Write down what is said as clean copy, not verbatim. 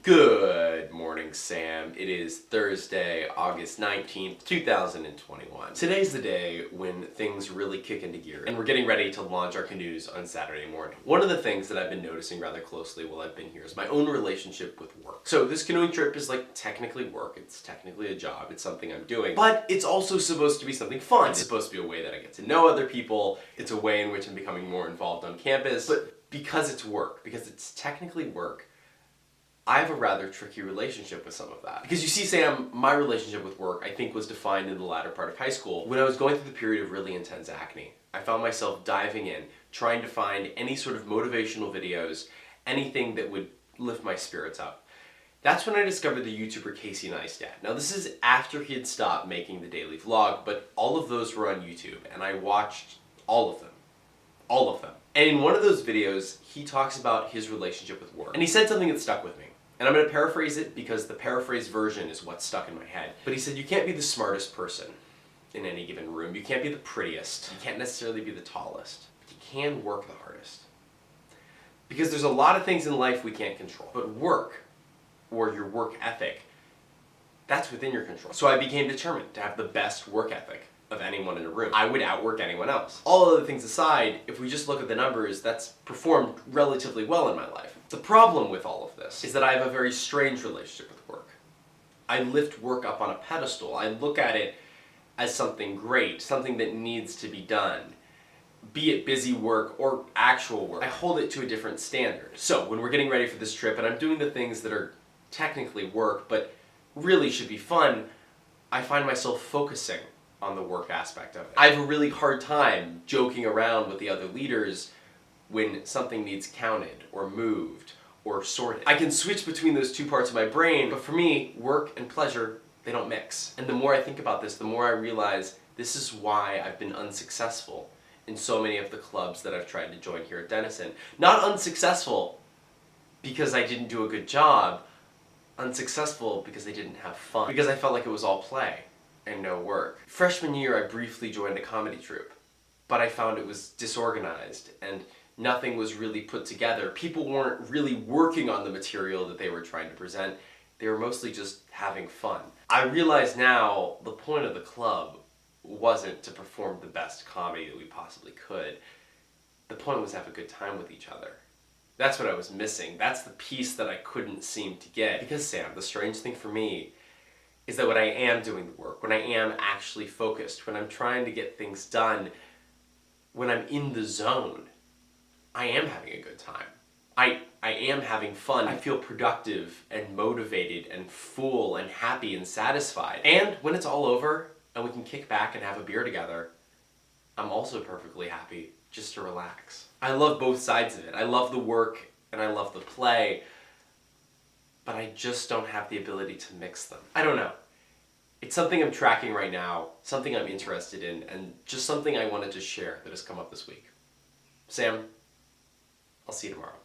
Good morning, Sam. It is Thursday, August 19th, 2021. Today's the day when things really kick into gear, and we're getting ready to launch our canoes on Saturday morning. One of the things that I've been noticing rather closely while I've been here is my own relationship with work. So this canoeing trip is like technically work, it's technically a job, it's something I'm doing, but it's also supposed to be something fun. It's supposed to be a way that I get to know other people, it's a way in which I'm becoming more involved on campus, but because it's work, because it's technically work, I have a rather tricky relationship with some of that. Because you see, Sam, my relationship with work, I think, was defined in the latter part of high school. When I was going through the period of really intense acne, I found myself diving in, trying to find any sort of motivational videos, anything that would lift my spirits up. That's when I discovered the YouTuber Casey Neistat. Now, this is after he had stopped making the daily vlog, but all of those were on YouTube, and I watched all of them. All of them. And in one of those videos, he talks about his relationship with work. And he said something that stuck with me. And I'm going to paraphrase it because the paraphrased version is what's stuck in my head. But he said, you can't be the smartest person in any given room. You can't be the prettiest. You can't necessarily be the tallest. But you can work the hardest. Because there's a lot of things in life we can't control. But work, or your work ethic, that's within your control. So I became determined to have the best work ethic of anyone in a room. I would outwork anyone else. All other things aside, if we just look at the numbers, that's performed relatively well in my life. The problem with all of this is that I have a very strange relationship with work. I lift work up on a pedestal. I look at it as something great, something that needs to be done. Be it busy work or actual work. I hold it to a different standard. So when we're getting ready for this trip and I'm doing the things that are technically work but really should be fun, I find myself focusing on the work aspect of it. I have a really hard time joking around with the other leaders when something needs counted or moved or sorted. I can switch between those two parts of my brain, but for me, work and pleasure, they don't mix. And the more I think about this, the more I realize this is why I've been unsuccessful in so many of the clubs that I've tried to join here at Denison. Not unsuccessful because I didn't do a good job, unsuccessful because I didn't have fun. Because I felt like it was all play and no work. Freshman year, I briefly joined a comedy troupe, but I found it was disorganized and nothing was really put together. People weren't really working on the material that they were trying to present. They were mostly just having fun. I realize now the point of the club wasn't to perform the best comedy that we possibly could. The point was to have a good time with each other. That's what I was missing. That's the piece that I couldn't seem to get. Because Sam, the strange thing for me is that when I am doing the work, when I am actually focused, when I'm trying to get things done, when I'm in the zone, I am having a good time. I am having fun. I feel productive and motivated and full and happy and satisfied. And when it's all over and we can kick back and have a beer together, I'm also perfectly happy just to relax. I love both sides of it. I love the work and I love the play, but I just don't have the ability to mix them. I don't know. It's something I'm tracking right now, something I'm interested in, and just something I wanted to share that has come up this week. Sam, I'll see you tomorrow.